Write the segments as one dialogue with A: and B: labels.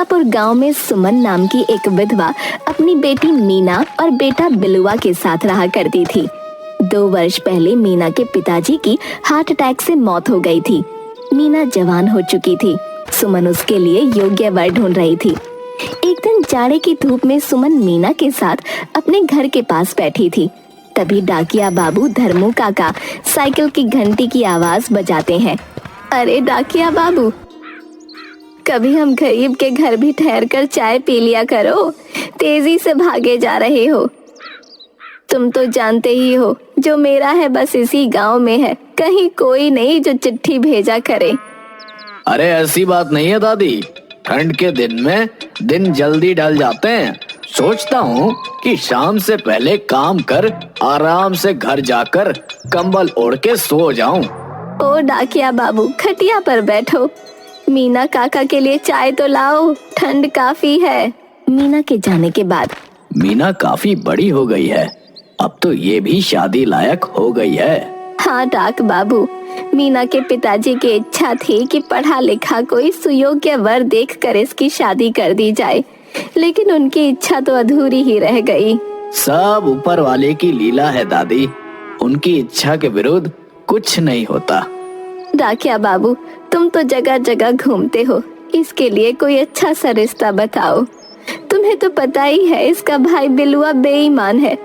A: सीतापुर गांव में सुमन नाम की एक विधवा अपनी बेटी मीना और बेटा बिलुआ के साथ रहा करती थी। 2 वर्ष पहले मीना के पिताजी की हार्ट अटैक से मौत हो गई थी। मीना जवान हो चुकी थी। सुमन उसके लिए योग्य वर ढूंढ रही थी। एक दिन जाड़े की धूप में सुमन मीना के साथ अपने घर के पास बैठी थी। तभी डाकिया बाबू धर्मू काका साइकिल की घंटी की आवाज बजाते हैं। अरे डाकिया बाबू, कभी हम गरीब के घर भी ठहर कर चाय पी लिया करो। तेजी से भागे जा रहे हो। तुम तो जानते ही हो, जो मेरा है बस इसी गांव में है, कहीं कोई नहीं जो चिट्ठी भेजा करे।
B: अरे ऐसी बात नहीं है दादी, ठंड के दिन में दिन जल्दी ढल जाते हैं। सोचता हूँ कि शाम से पहले काम कर आराम से घर जाकर कंबल ओढ़ के सो जाऊं।
A: ओ डाकिया बाबू, खटिया पर बैठो। मीना काका के लिए चाय तो लाओ, ठंड काफी है। मीना के जाने के बाद
B: मीना काफी बड़ी हो गई है, अब तो ये भी शादी लायक हो गई है।
A: हाँ डाक बाबू, मीना के पिताजी की इच्छा थी कि पढ़ा लिखा कोई सुयोग्य वर देखकर इसकी शादी कर दी जाए, लेकिन उनकी इच्छा तो अधूरी ही रह गई।
B: सब ऊपर वाले की लीला है दादी, उनकी इच्छा के विरुद्ध कुछ नहीं होता।
A: डाकिया बाबू, तुम तो जगह जगह घूमते हो, इसके लिए कोई अच्छा सा रिश्ता बताओ। तुम्हें तो पता ही है इसका भाई बिलुआ बेईमान है।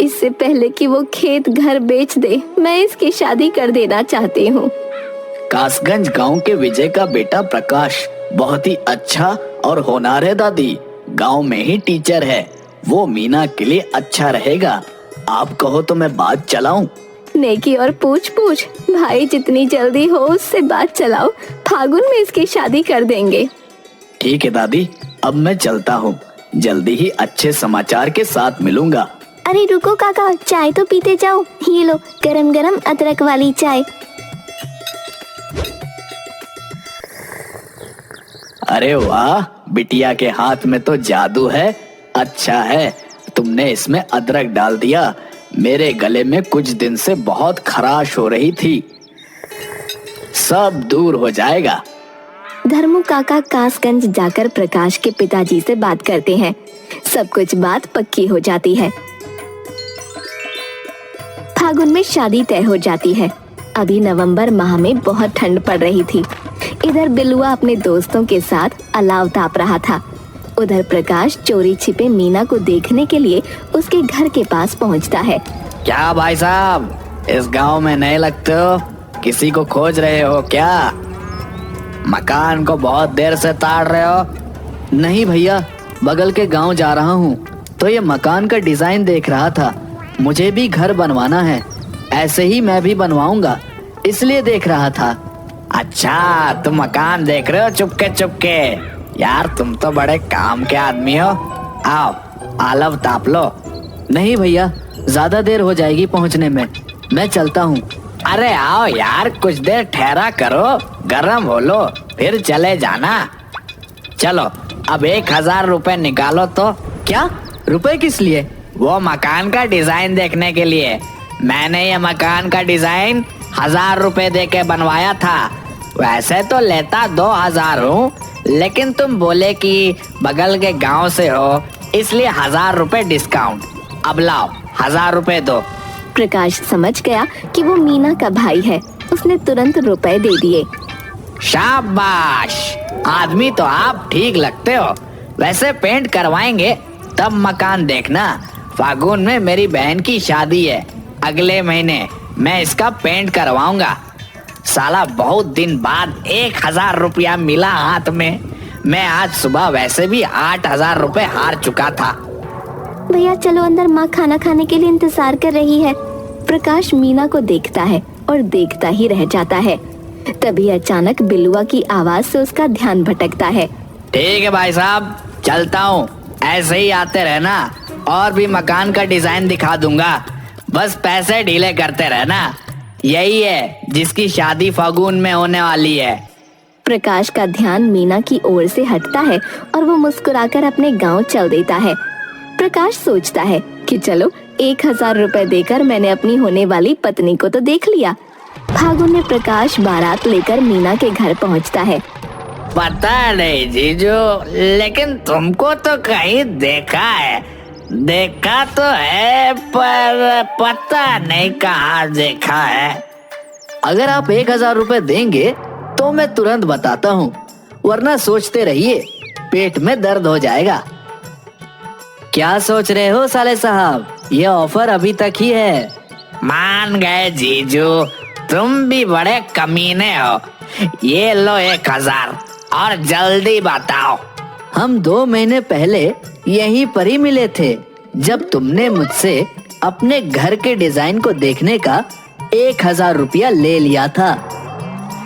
A: इससे पहले कि वो खेत घर बेच दे, मैं इसकी शादी कर देना चाहती हूँ।
B: कासगंज गांव के विजय का बेटा प्रकाश बहुत ही अच्छा और होनहार है दादी, गांव में ही टीचर है। वो मीना के लिए अच्छा रहेगा। आप कहो तो मैं बात चलाऊं?
A: नेकी और पूछ पूछ भाई, जितनी जल्दी हो उससे बात चलाओ, फागुन में इसकी शादी कर देंगे।
B: ठीक है दादी, अब मैं चलता हूँ, जल्दी ही अच्छे समाचार के साथ मिलूंगा।
A: अरे रुको काका, चाय तो पीते जाओ। ये लो गरम गरम अदरक वाली चाय।
B: अरे वाह, बिटिया के हाथ में तो जादू है। अच्छा है तुमने इसमें अदरक डाल दिया, मेरे गले में कुछ दिन से बहुत खराश हो रही थी, सब दूर हो जाएगा।
A: धर्मू काका कासगंज जाकर प्रकाश के पिताजी से बात करते हैं। सब कुछ बात पक्की हो जाती है। फागुन में शादी तय हो जाती है। अभी नवंबर माह में बहुत ठंड पड़ रही थी। इधर बिलुआ अपने दोस्तों के साथ अलाव ताप रहा था। उधर प्रकाश चोरी छिपे मीना को देखने के लिए उसके घर के पास पहुंचता है।
B: क्या भाई साहब, इस गांव में नए लगते हो, किसी को खोज रहे हो क्या? मकान को बहुत देर से ताड़ रहे हो?
C: नहीं भैया, बगल के गांव जा रहा हूँ तो ये मकान का डिजाइन देख रहा था। मुझे भी घर बनवाना है, ऐसे ही मैं भी बनवाऊंगा, इसलिए देख रहा था।
B: अच्छा, तुम मकान देख रहे हो चुपके चुपके? यार तुम तो बड़े काम के आदमी हो। आओ आलव ताप लो।
C: नहीं भैया, ज्यादा देर हो जाएगी पहुंचने में, मैं चलता हूँ।
B: अरे आओ यार, कुछ देर ठहरा करो, गरम हो लो, फिर चले जाना। चलो अब 1000 रुपए निकालो तो।
C: क्या? रुपए किस लिए?
B: वो मकान का डिजाइन देखने के लिए। मैंने ये मकान का डिजाइन 1000 रुपए दे के बनवाया था। वैसे तो लेता 2000 हूँ, लेकिन तुम बोले कि बगल के गांव से हो, इसलिए 1000 रुपए डिस्काउंट। अब लाओ 1000 रुपए दो।
A: प्रकाश समझ गया कि वो मीना का भाई है। उसने तुरंत रुपए दे दिए।
B: शाबाश, आदमी तो आप ठीक लगते हो। वैसे पेंट करवाएंगे तब मकान देखना। फागुन में मेरी बहन की शादी है, अगले महीने मैं इसका पेंट करवाऊंगा। साला बहुत दिन बाद 1000 रुपया मिला हाथ में। मैं आज सुबह वैसे भी 8000 रुपए हार चुका था।
A: भैया चलो अंदर, माँ खाना खाने के लिए इंतजार कर रही है। प्रकाश मीना को देखता है और देखता ही रह जाता है। तभी अचानक बिलुआ की आवाज से उसका ध्यान भटकता है।
B: ठीक है भाई साहब, चलता हूँ, ऐसे ही आते रहना, और भी मकान का डिजाइन दिखा दूंगा, बस पैसे ढीले करते रहना। यही है जिसकी शादी फागुन में होने वाली है।
A: प्रकाश का ध्यान मीना की ओर से हटता है और वो मुस्कुराकर अपने गांव चल देता है। प्रकाश सोचता है कि चलो 1000 रुपए देकर मैंने अपनी होने वाली पत्नी को तो देख लिया। फागुन में प्रकाश बारात लेकर मीना के घर पहुंचता है।
B: पता नहीं जीजू, लेकिन तुमको तो कहीं देखा तो है, पर पता नहीं कहाँ देखा है।
C: अगर आप 1000 रुपए देंगे तो मैं तुरंत बताता हूँ, वरना सोचते रहिए पेट में दर्द हो जाएगा। क्या सोच रहे हो साले साहब, ये ऑफर अभी तक ही है।
B: मान गए जीजू, तुम भी बड़े कमीने हो। ये लो 1000 और जल्दी बताओ।
C: हम 2 महीने पहले यहीं पर ही मिले थे, जब तुमने मुझसे अपने घर के डिजाइन को देखने का 1000 रुपया ले लिया था।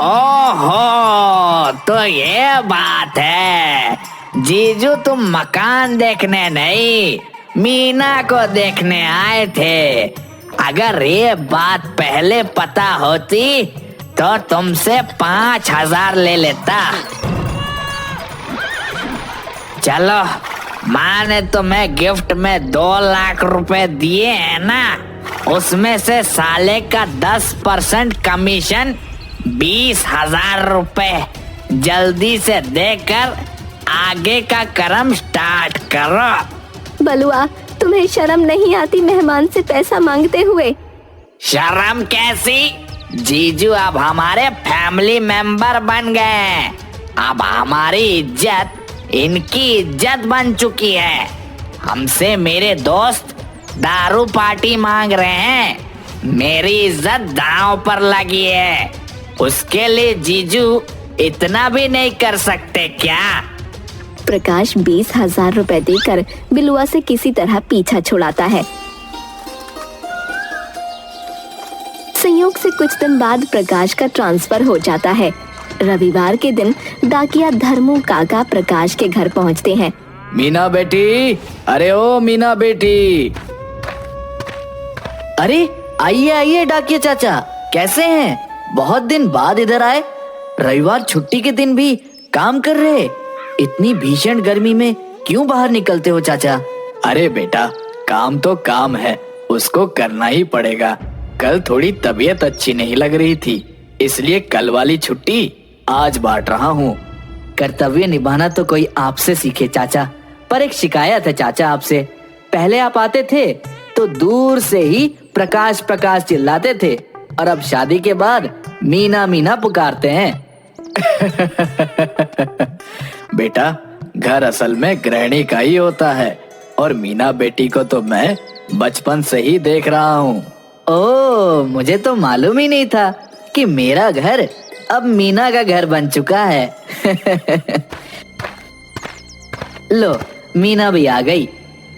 B: ओहो, तो ये बात है जीजू, तुम मकान देखने नहीं, मीना को देखने आए थे। अगर ये बात पहले पता होती तो तुमसे 5000 ले लेता। चलो, माँ ने तुम्हें गिफ्ट में 2 लाख रुपए दिए हैं ना, उसमें से साले का 10% कमीशन 20,000 रुपए जल्दी से देकर आगे का कर्म स्टार्ट करो।
A: बलुआ, तुम्हें शर्म नहीं आती मेहमान से पैसा मांगते हुए?
B: शर्म कैसी जीजू, अब हमारे फैमिली मेंबर बन गए। अब हमारी इज्जत इनकी इज्जत बन चुकी है। हमसे मेरे दोस्त दारू पार्टी मांग रहे हैं, मेरी इज्जत दांव पर लगी है। उसके लिए जीजू इतना भी नहीं कर सकते क्या?
A: प्रकाश 20,000 रुपए देकर बिलुआ से किसी तरह पीछा छुड़ाता है। संयोग से कुछ दिन बाद प्रकाश का ट्रांसफर हो जाता है। रविवार के दिन डाकिया धर्मू काका प्रकाश के घर पहुंचते हैं।
C: मीना बेटी, अरे ओ मीना बेटी। अरे आइए आइए डाकिया चाचा, कैसे हैं? बहुत दिन बाद इधर आए। रविवार छुट्टी के दिन भी काम कर रहे, इतनी भीषण गर्मी में क्यों बाहर निकलते हो चाचा? अरे बेटा, काम तो काम है, उसको करना ही पड़ेगा। कल थोड़ी तबीयत अच्छी नहीं लग रही थी, इसलिए कल वाली छुट्टी आज बांट रहा हूँ। कर्तव्य निभाना तो कोई आपसे सीखे चाचा, पर एक शिकायत है चाचा आपसे। पहले आप आते थे तो दूर से ही प्रकाश प्रकाश चिल्लाते थे, और अब शादी के बाद मीना मीना पुकारते हैं। बेटा, घर असल में गृहिणी का ही होता है, और मीना बेटी को तो मैं बचपन से ही देख रहा हूँ। ओह, मुझे तो मालूम ही नहीं था कि मेरा घर अब मीना का घर बन चुका है। लो, मीना भी आ गई।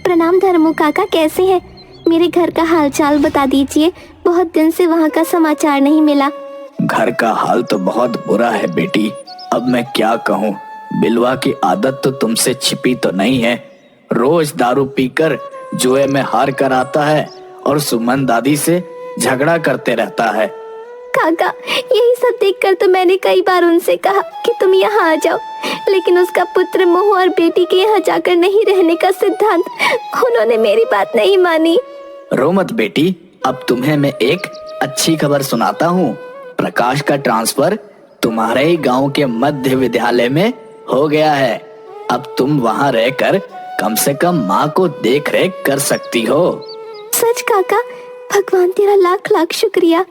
A: प्रणाम धर्मू काका, कैसे हैं? मेरे घर का हालचाल बता दीजिए, बहुत दिन से वहाँ का समाचार नहीं मिला।
D: घर का हाल तो बहुत बुरा है बेटी, अब मैं क्या कहूँ। बिलवा की आदत तो तुमसे छिपी तो नहीं है। रोज दारू पीकर जुए में हार कर आता है और सुमन दादी से झगड़ा करते रहता है।
A: काका, यही सब देखकर तो मैंने कई बार उनसे कहा कि तुम यहाँ आ जाओ, लेकिन उसका पुत्र मोह और बेटी के यहाँ जाकर नहीं रहने का सिद्धांत, उन्होंने मेरी बात नहीं मानी।
D: रो मत बेटी, अब तुम्हें मैं एक अच्छी खबर सुनाता हूँ। प्रकाश का ट्रांसफर तुम्हारे ही गांव के मध्य विद्यालय में हो गया है। अब तुम वहाँ रहकर कम से कम माँ को देख रेख कर सकती हो।
A: सच काका? भगवान तेरा लाख लाख शुक्रिया।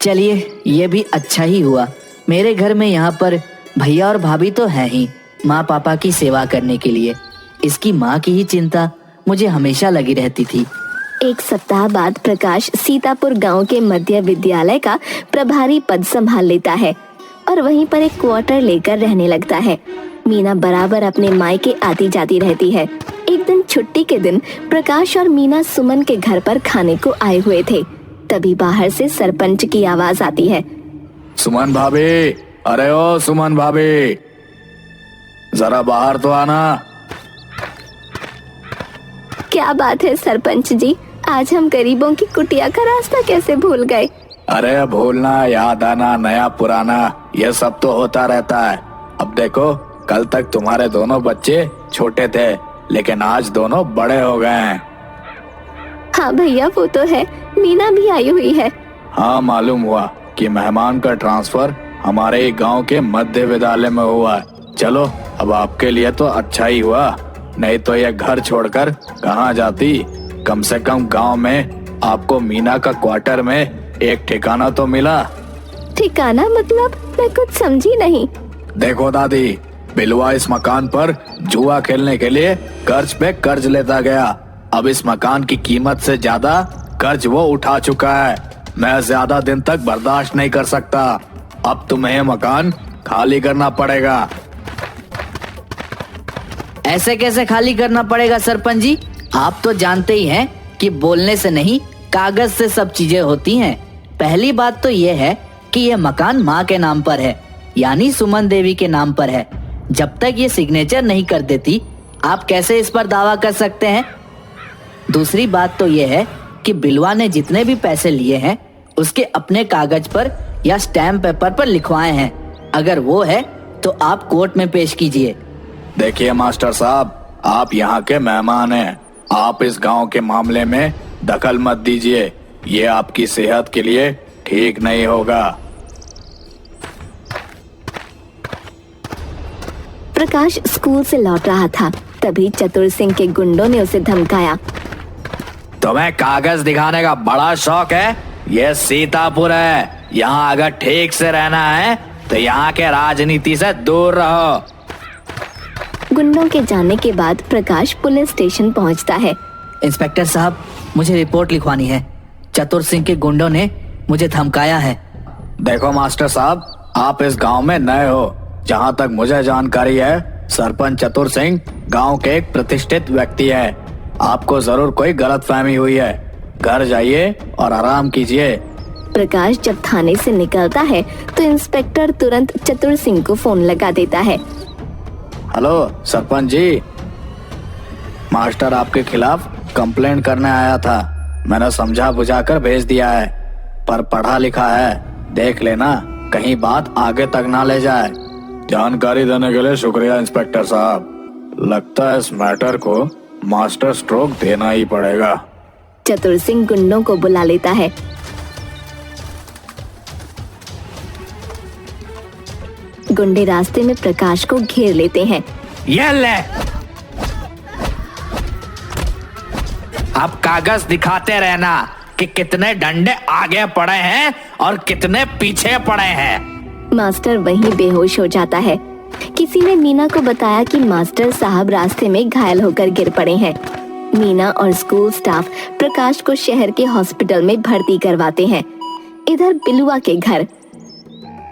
C: चलिए, ये भी अच्छा ही हुआ। मेरे घर में यहाँ पर भैया और भाभी तो हैं ही, माँ पापा की सेवा करने के लिए। इसकी माँ की ही चिंता मुझे हमेशा लगी रहती थी।
A: एक सप्ताह बाद प्रकाश सीतापुर गांव के मध्य विद्यालय का प्रभारी पद संभाल लेता है और वहीं पर एक क्वार्टर लेकर रहने लगता है। मीना बराबर अपने मायके आती जाती रहती है। एक दिन छुट्टी के दिन प्रकाश और मीना सुमन के घर पर खाने को आए हुए थे। तभी बाहर से सरपंच की आवाज आती है।
D: सुमन भाभी, अरे ओ सुमन भाभी, जरा बाहर तो आना।
A: क्या बात है सरपंच जी, आज हम गरीबों की कुटिया का रास्ता कैसे भूल गए?
D: अरे भूलना, याद आना, नया पुराना, ये सब तो होता रहता है। अब देखो, कल तक तुम्हारे दोनों बच्चे छोटे थे, लेकिन आज दोनों बड़े हो गए हैं।
A: हाँ भैया, वो तो है, मीना भी आई हुई है।
D: हाँ, मालूम हुआ कि मेहमान का ट्रांसफर हमारे गांव के मध्य विद्यालय में हुआ है। चलो अब आपके लिए तो अच्छा ही हुआ, नहीं तो ये घर छोड़कर कहाँ जाती। कम से कम गांव में आपको मीना का क्वार्टर में एक ठिकाना तो मिला।
A: ठिकाना मतलब? मैं कुछ समझी नहीं।
D: देखो दादी, बिलवा इस मकान पर जुआ खेलने के लिए कर्ज पे कर्ज लेता गया। अब इस मकान की कीमत से ज्यादा कर्ज वो उठा चुका है। मैं ज्यादा दिन तक बर्दाश्त नहीं कर सकता। अब तुम्हें मकान खाली करना पड़ेगा।
C: ऐसे कैसे खाली करना पड़ेगा सरपंच जी? आप तो जानते ही हैं कि बोलने से नहीं कागज से सब चीजें होती हैं। पहली बात तो ये है कि यह मकान माँ के नाम पर है, यानी सुमन देवी के नाम पर है। जब तक ये सिग्नेचर नहीं कर देती आप कैसे इस पर दावा कर सकते हैं? दूसरी बात तो ये है कि बिलवा ने जितने भी पैसे लिए हैं उसके अपने कागज पर या स्टैम्प पेपर पर लिखवाए हैं। अगर वो है तो आप कोर्ट में पेश कीजिए।
D: देखिए मास्टर साहब, आप यहाँ के मेहमान हैं। आप इस गांव के मामले में दखल मत दीजिए, ये आपकी सेहत के लिए ठीक नहीं होगा।
A: प्रकाश स्कूल से लौट रहा था, तभी चतुर सिंह के गुंडों ने उसे धमकाया।
D: तुम्हें कागज दिखाने का बड़ा शौक है? ये सीतापुर है, यहाँ अगर ठीक से रहना है तो यहाँ के राजनीति से दूर रहो।
A: गुंडों के जाने के बाद प्रकाश पुलिस स्टेशन पहुंचता है।
C: इंस्पेक्टर साहब, मुझे रिपोर्ट लिखवानी है। चतुर सिंह के गुंडों ने मुझे धमकाया है।
D: देखो मास्टर साहब, आप इस गांव में नए हो। जहाँ तक मुझे जानकारी है, सरपंच चतुर सिंह गांव के एक प्रतिष्ठित व्यक्ति है। आपको जरूर कोई गलतफहमी हुई है। घर जाइए और आराम कीजिए।
A: प्रकाश जब थाने से निकलता है तो इंस्पेक्टर तुरंत चतुर सिंह को फोन लगा देता है।
D: हेलो सरपंच जी, मास्टर आपके खिलाफ कंप्लेंट करने आया था। मैंने समझा बुझाकर भेज दिया है, पर पढ़ा लिखा है, देख लेना कहीं बात आगे तक ना ले जाए। जानकारी देने के लिए शुक्रिया इंस्पेक्टर साहब। लगता है इस मैटर को मास्टर स्ट्रोक देना ही पड़ेगा।
A: चतुर सिंह गुंडों को बुला लेता है। गुंडे रास्ते में प्रकाश को घेर लेते हैं।
B: ये ले, अब कागज दिखाते रहना कि कितने डंडे आगे पड़े हैं और कितने पीछे पड़े हैं।
A: मास्टर वहीं बेहोश हो जाता है। किसी ने मीना को बताया कि मास्टर साहब रास्ते में घायल होकर गिर पड़े हैं। मीना और स्कूल स्टाफ प्रकाश को शहर के हॉस्पिटल में भर्ती करवाते हैं। इधर बिलुआ के घर।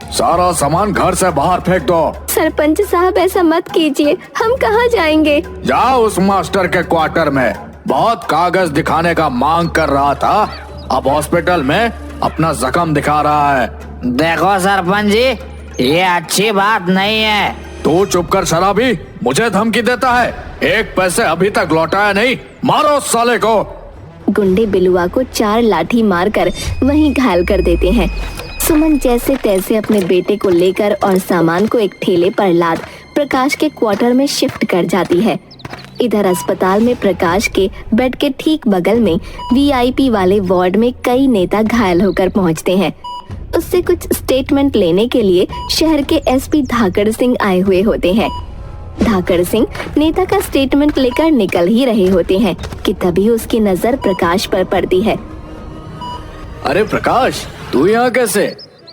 D: सारा सामान घर से बाहर फेंक दो।
A: सरपंच साहब ऐसा मत कीजिए, हम कहाँ जाएंगे?
D: जाओ उस मास्टर के क्वार्टर में। बहुत कागज दिखाने का मांग कर रहा था, अब हॉस्पिटल में अपना जख्म दिखा रहा है।
B: देखो सरपंच जी, ये अच्छी बात नहीं है।
D: तू चुप कर शराबी, मुझे धमकी देता है। एक पैसे अभी तक लौटाया नहीं, मारो उस साले को।
A: गुंडे बिलुआ को 4 लाठी मारकर वहीं घायल कर देते हैं। सुमन जैसे तैसे अपने बेटे को लेकर और सामान को एक ठेले पर लाद प्रकाश के क्वार्टर में शिफ्ट कर जाती है। इधर अस्पताल में प्रकाश के बेड के ठीक बगल में वीआईपी वाले वार्ड में कई नेता घायल होकर पहुंचते हैं। उससे कुछ स्टेटमेंट लेने के लिए शहर के एसपी धाकड़ सिंह आए हुए होते हैं। धाकड़ सिंह नेता का स्टेटमेंट लेकर निकल ही रहे होते हैं कि तभी उसकी नजर प्रकाश पर पड़ती है।
D: अरे प्रकाश, तू यहाँ कैसे?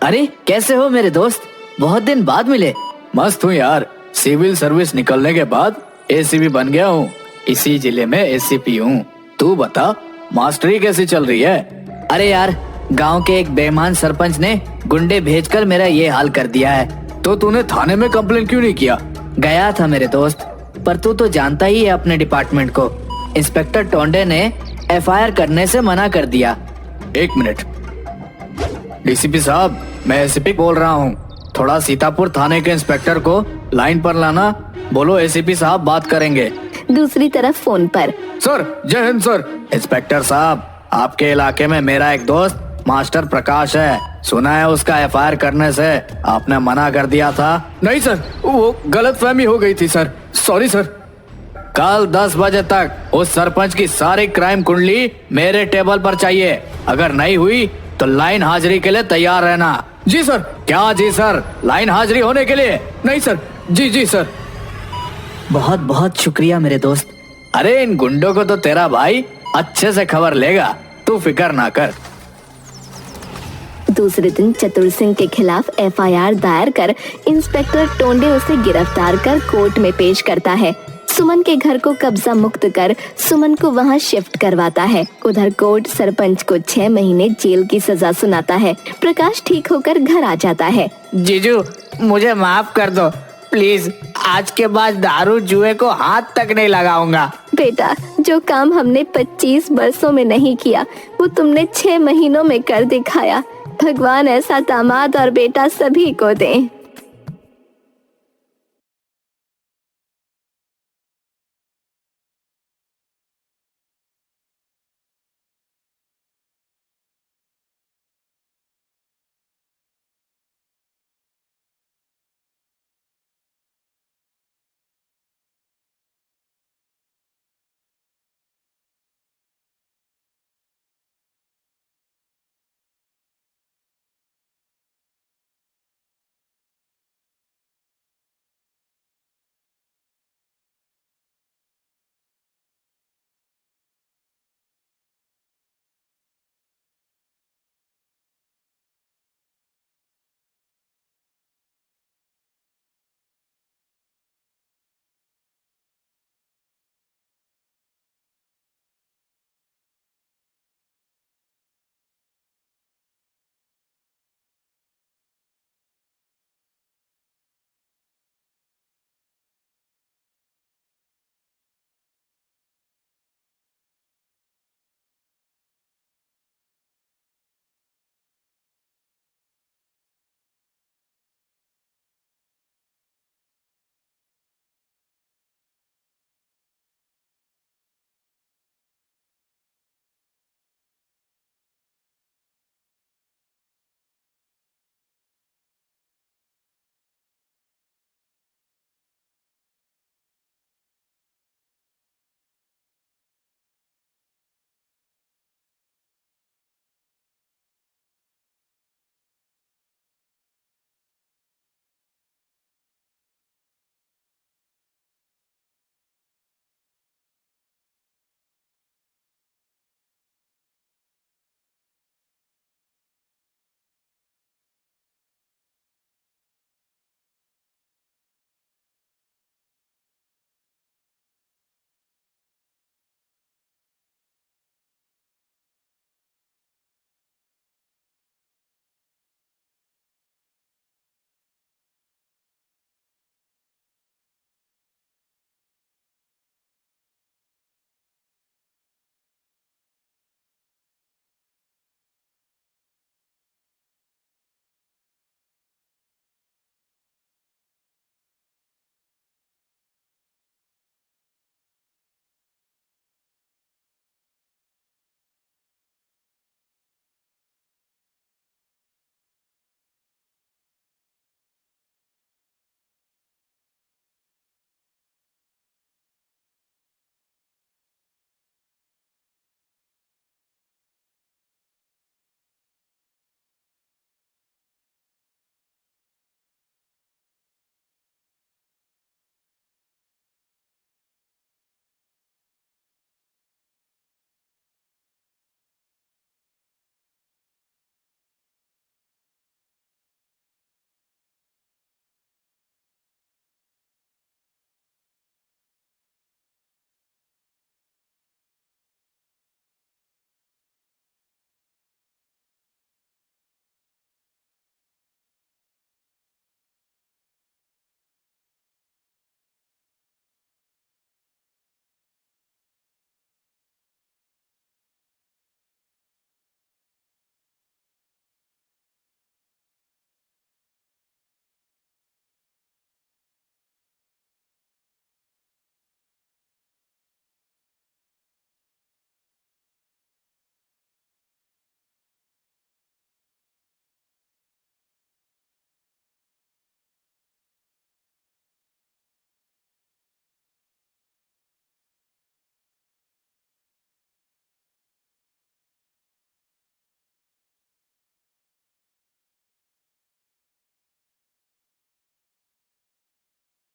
C: अरे कैसे हो मेरे दोस्त, बहुत दिन बाद मिले।
D: मस्त हूँ यार, सिविल सर्विस निकलने के बाद एसीपी बन गया हूँ। इसी जिले में एसीपी हूँ। तू बता, मास्टरी कैसी चल रही है?
C: अरे यार, गांव के एक बेईमान सरपंच ने गुंडे भेजकर मेरा ये हाल कर दिया है।
D: तो तूने थाने में कंप्लेन क्यों नहीं किया?
C: गया था मेरे दोस्त, पर तू तो जानता ही है अपने डिपार्टमेंट को। इंस्पेक्टर टोंडे ने एफआईआर करने से मना कर दिया।
D: एक मिनट, डीसीपी साहब, मैं एसीपी बोल रहा हूँ। थोड़ा सीतापुर थाने के इंस्पेक्टर को लाइन पर लाना। बोलो एसीपी साहब बात करेंगे।
A: दूसरी तरफ फोन पर,
D: सर जय हिंद सर। इंस्पेक्टर साहब, आपके इलाके में मेरा एक दोस्त मास्टर प्रकाश है। सुना है उसका एफआईआर करने से आपने मना कर दिया था। नहीं सर, वो गलतफहमी हो गई थी सर, सॉरी सर। कल 10 बजे तक उस सरपंच की सारी क्राइम कुंडली मेरे टेबल पर चाहिए। अगर नहीं हुई तो लाइन हाजिरी के लिए तैयार रहना। जी सर। क्या जी सर? लाइन हाजिरी होने के लिए? नहीं सर, जी जी सर।
C: बहुत बहुत शुक्रिया मेरे दोस्त।
D: अरे इन गुंडों को तो तेरा भाई अच्छे से खबर लेगा, तू फिक्र ना कर।
A: दूसरे दिन चतुर सिंह के खिलाफ एफआईआर दायर कर इंस्पेक्टर टोंडे उसे गिरफ्तार कर कोर्ट में पेश करता है। सुमन के घर को कब्जा मुक्त कर सुमन को वहां शिफ्ट करवाता है। उधर कोर्ट सरपंच को 6 महीने जेल की सजा सुनाता है। प्रकाश ठीक होकर घर आ जाता है।
B: जीजू मुझे माफ कर दो प्लीज, आज के बाद दारू जुए को हाथ तक नहीं लगाऊंगा।
A: बेटा, जो काम हमने 25 वर्षों में नहीं किया वो तुमने 6 महीनों में कर दिखाया। भगवान ऐसा दामाद और बेटा सभी को दे।